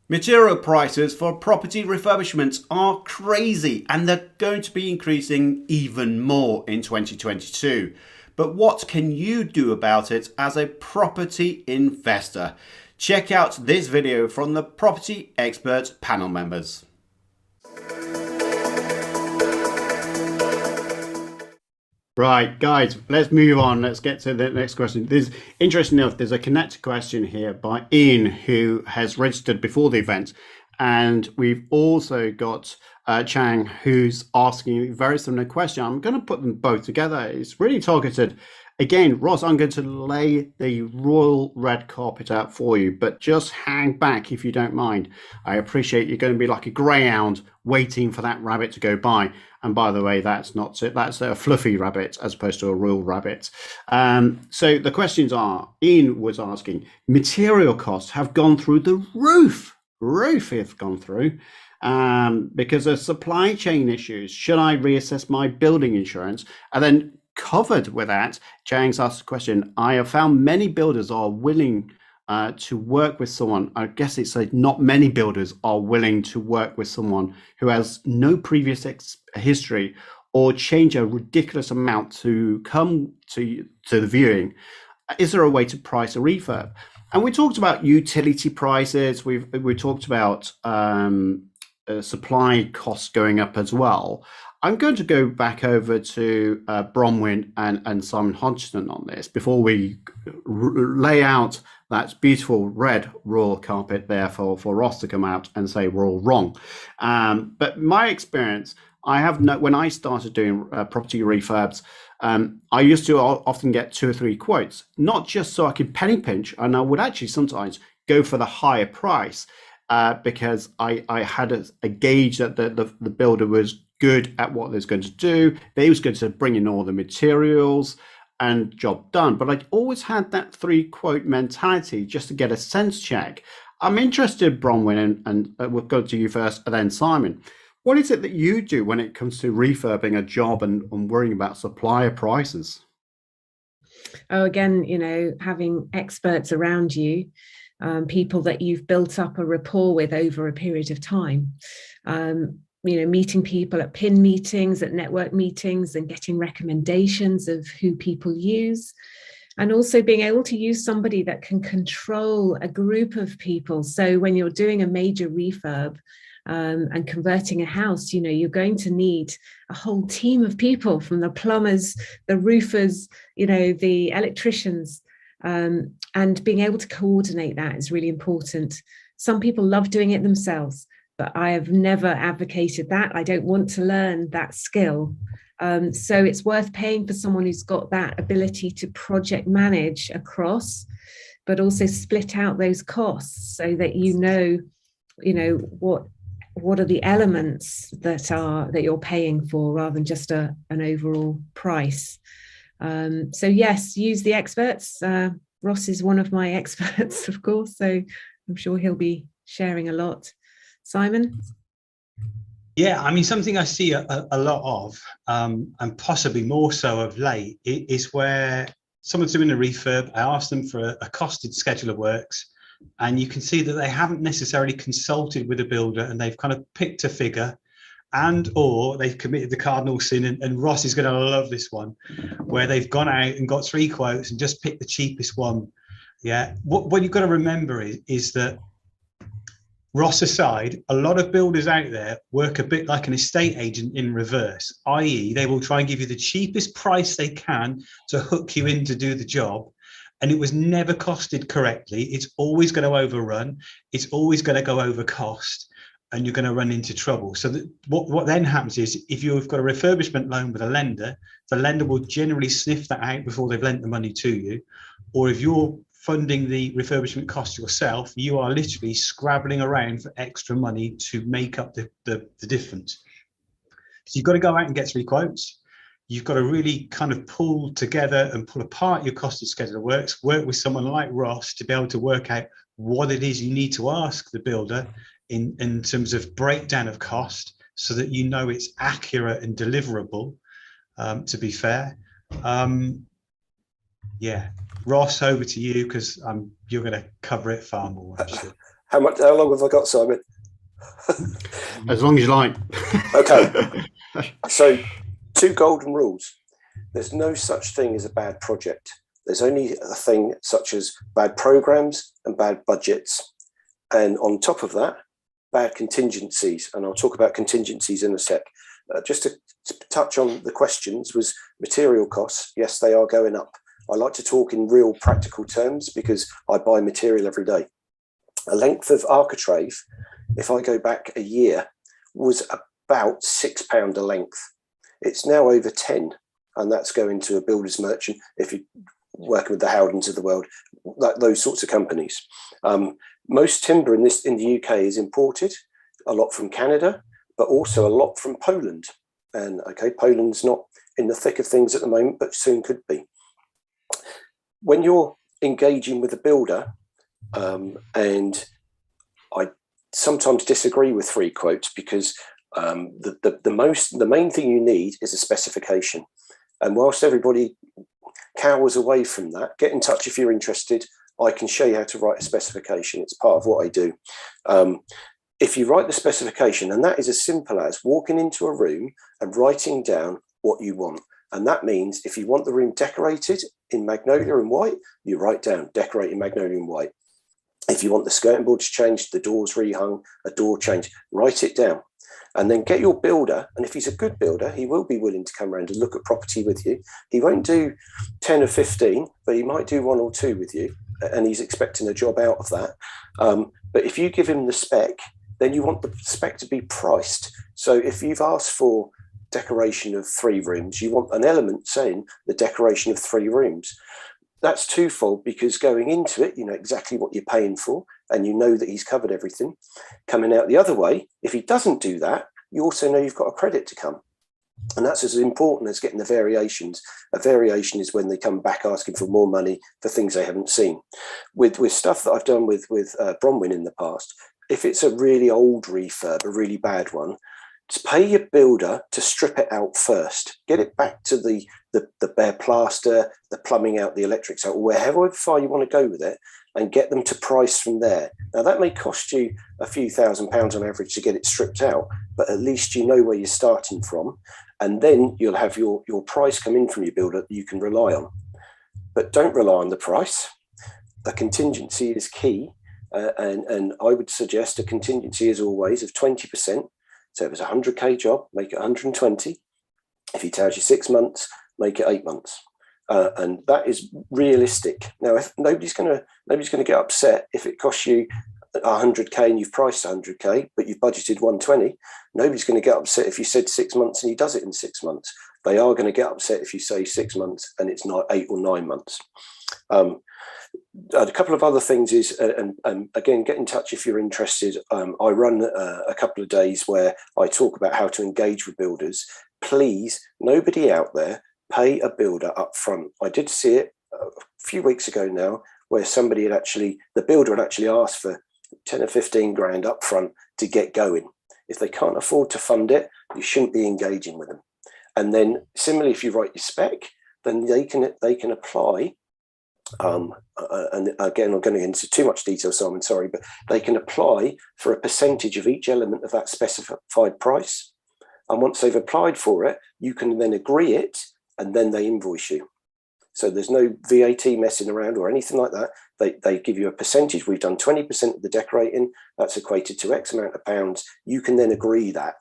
Material prices for property refurbishments are crazy and they're going to be increasing even more in 2022. But what can you do about it as a property investor? Check out this video from the Property Expert panel members. Right, guys, let's move on. Let's get to the next question. Interesting enough, there's a connected question here by Ian, who has registered before the event. And we've also got Chang, who's asking a very similar question. I'm going to put them both together. It's really targeted. Again, Ross, I'm going to lay the royal red carpet out for you, but just hang back if you don't mind. I appreciate you're going to be like a greyhound waiting for that rabbit to go by. And by the way, that's not it. That's a fluffy rabbit as opposed to a royal rabbit. So the questions are, Ian was asking, material costs have gone through the roof. Have gone through because of supply chain issues. Should I reassess my building insurance? And then covered with that, James asked the question, I have found many builders are willing to work with someone. I guess it's like not many builders are willing to work with someone who has no previous history or change a ridiculous amount to come to the viewing. Is there a way to price a refurb? And we talked about utility prices. We talked about supply costs going up as well. I'm going to go back over to Bronwen and Simon Hodgson on this before we lay out that beautiful red royal carpet there for Ross to come out and say we're all wrong. But my experience, when I started doing property refurbs, I used to often get 2 or 3 quotes, not just so I could penny pinch, and I would actually sometimes go for the higher price because I had a gauge that the builder was good at what they was going to do. They was going to bring in all the materials and job done. But I'd always had that 3 quote mentality just to get a sense check. I'm interested, Bronwen, and we'll go to you first and then Simon. What is it that you do when it comes to refurbing a job and worrying about supplier prices? Oh, again, having experts around you, people that you've built up a rapport with over a period of time. Meeting people at PIN meetings, at network meetings, and getting recommendations of who people use. And also being able to use somebody that can control a group of people. So when you're doing a major refurb and converting a house, you're going to need a whole team of people, from the plumbers, the roofers, the electricians, and being able to coordinate that is really important. Some people love doing it themselves, but I have never advocated that. I don't want to learn that skill. So it's worth paying for someone who's got that ability to project manage across, but also split out those costs so that what are the elements that you're paying for rather than just an overall price. So yes, use the experts. Ross is one of my experts, of course, so I'm sure he'll be sharing a lot. Simon? Yeah, I mean, something I see a lot of, and possibly more so of late, is where someone's doing a refurb. I ask them for a costed schedule of works, and you can see that they haven't necessarily consulted with a builder, and they've kind of picked a figure, or they've committed the cardinal sin, and Ross is going to love this one, where they've gone out and got 3 quotes and just picked the cheapest one. Yeah, what you've got to remember is that, Ross aside, a lot of builders out there work a bit like an estate agent in reverse, i.e. they will try and give you the cheapest price they can to hook you in to do the job. And it was never costed correctly. It's always going to overrun. It's always going to go over cost, and you're going to run into trouble. So what then happens is, if you've got a refurbishment loan with a lender, the lender will generally sniff that out before they've lent the money to you. Or if you're funding the refurbishment cost yourself, you are literally scrabbling around for extra money to make up the difference. So you've got to go out and get 3 quotes. You've got to really kind of pull together and pull apart your costed schedule of works, work with someone like Ross to be able to work out what it is you need to ask the builder in terms of breakdown of cost, so that it's accurate and deliverable, to be fair. Yeah, Ross, over to you, because you're going to cover it far more, I'm sure. How long have I got, Simon? As long as you like. Okay. So 2 golden rules. There's no such thing as a bad project. There's only a thing such as bad programs and bad budgets. And on top of that, bad contingencies. And I'll talk about contingencies in a sec. Just to touch on the questions was material costs. Yes, they are going up. I like to talk in real practical terms because I buy material every day. A length of architrave, if I go back a year, was about £6 a length. It's now over 10, and that's going to a builder's merchant if you're working with the Howdens of the world, those sorts of companies. Most timber in the UK is imported, a lot from Canada, but also a lot from Poland. And okay, Poland's not in the thick of things at the moment, but soon could be. When you're engaging with a builder, and I sometimes disagree with free quotes because the main thing you need is a specification. And whilst everybody cowers away from that, get in touch if you're interested. I can show you how to write a specification. It's part of what I do. If you write the specification, and that is as simple as walking into a room and writing down what you want. And that means if you want the room decorated in magnolia and white, you write down decorate in magnolia and white. If you want the skirting boards changed, the doors rehung, a door change, write it down. And then get your builder, and if he's a good builder, he will be willing to come around and look at property with you. He won't do 10 or 15, but he might do 1 or 2 with you, and he's expecting a job out of that. But if you give him the spec, then you want the spec to be priced. So if you've asked for decoration of 3 rooms, you want an element saying the decoration of 3 rooms. That's twofold, because going into it, you know exactly what you're paying for, and you know that he's covered everything. Coming out the other way, if he doesn't do that, you also know you've got a credit to come. And that's as important as getting the variations. A variation is when they come back asking for more money for things they haven't seen. With stuff that I've done with Bronwen in the past, if it's a really old refurb, a really bad one, just pay your builder to strip it out first. Get it back to the bare plaster, the plumbing out, the electrics out, wherever far you want to go with it, and get them to price from there. Now, that may cost you a few £1,000s on average to get it stripped out, but at least you know where you're starting from, and then you'll have your price come in from your builder that you can rely on. But don't rely on the price. The contingency is key, and I would suggest a contingency, as always, of 20%. So if it's a 100k job, make it 120. If he tells you 6 months, make it 8 months. And that is realistic. Now, if nobody's going to get upset if it costs you 100k and you've priced 100k, but you've budgeted 120. Nobody's going to get upset if you said 6 months and he does it in 6 months. They are going to get upset if you say 6 months and it's not 8 or 9 months. A couple of other things is, and again, get in touch if you're interested. I run a couple of days where I talk about how to engage with builders. Please, nobody out there, pay a builder up front. I did see it a few weeks ago now, where the builder had actually asked for 10 or 15 grand up front to get going. If they can't afford to fund it, you shouldn't be engaging with them. And then similarly, if you write your spec, then they can apply. And again, I'm going into too much detail, Simon, sorry, but they can apply for a percentage of each element of that specified price. And once they've applied for it, you can then agree it, and then they invoice you. So there's no VAT messing around or anything like that. They give you a percentage. We've done 20% of the decorating. That's equated to X amount of pounds. You can then agree that.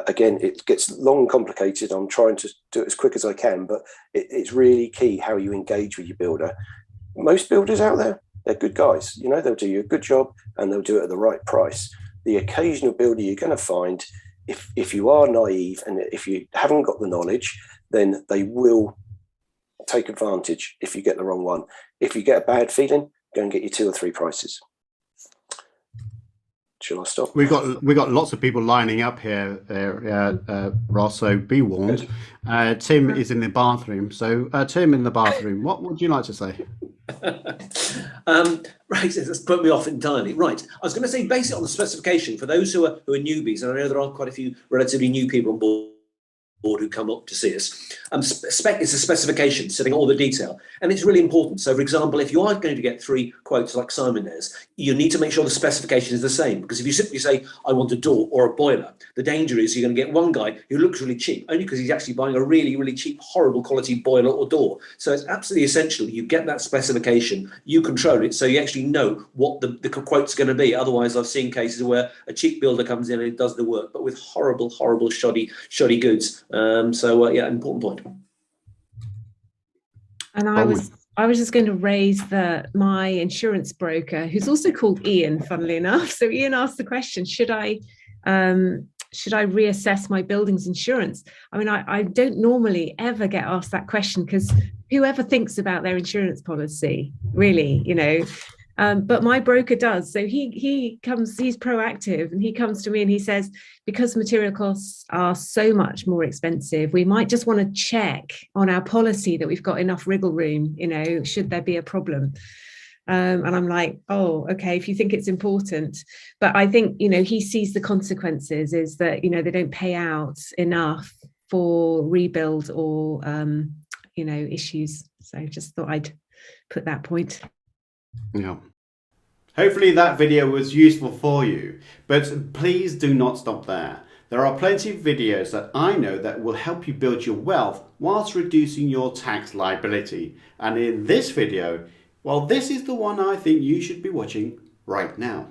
Again, it gets long and complicated. I'm trying to do it as quick as I can, but it's really key how you engage with your builder. Most builders out there, they're good guys. You know, they'll do you a good job and they'll do it at the right price. The occasional builder you're going to find, if you are naive and if you haven't got the knowledge, then they will take advantage if you get the wrong one. If you get a bad feeling, go and get your 2 or 3 prices. Shall I stop? We've got lots of people lining up here, Ross. So be warned. Tim is in the bathroom. So Tim in the bathroom. What would you like to say? Right, that's put me off entirely. Right, I was going to say, based on the specification for those who are newbies, and I know there are quite a few relatively new people on board. board who come up to see us. Spec is a specification, setting all the detail, and it's really important. So, for example, if you are going to get 3 quotes like Simon has, you need to make sure the specification is the same, because if you simply say, I want a door or a boiler, the danger is you're going to get one guy who looks really cheap, only because he's actually buying a really, really cheap, horrible quality boiler or door. So it's absolutely essential you get that specification, you control it, so you actually know what the quote's going to be. Otherwise, I've seen cases where a cheap builder comes in and does the work, but with horrible, shoddy goods. Yeah, important point. And I was just going to raise my insurance broker, who's also called Ian, funnily enough. So Ian asked the question, should I reassess my buildings insurance? I mean, I don't normally ever get asked that question, because whoever thinks about their insurance policy, really, but my broker does. So he's proactive, and he comes to me and he says, because material costs are so much more expensive, we might just want to check on our policy that we've got enough wriggle room, should there be a problem. And I'm like, oh, okay, if you think it's important. But I think, he sees the consequences is that, they don't pay out enough for rebuild or, issues. So just thought I'd put that point. Yeah. Hopefully that video was useful for you, but please do not stop there. There are plenty of videos that I know that will help you build your wealth whilst reducing your tax liability. And in this video, well, this is the one I think you should be watching right now.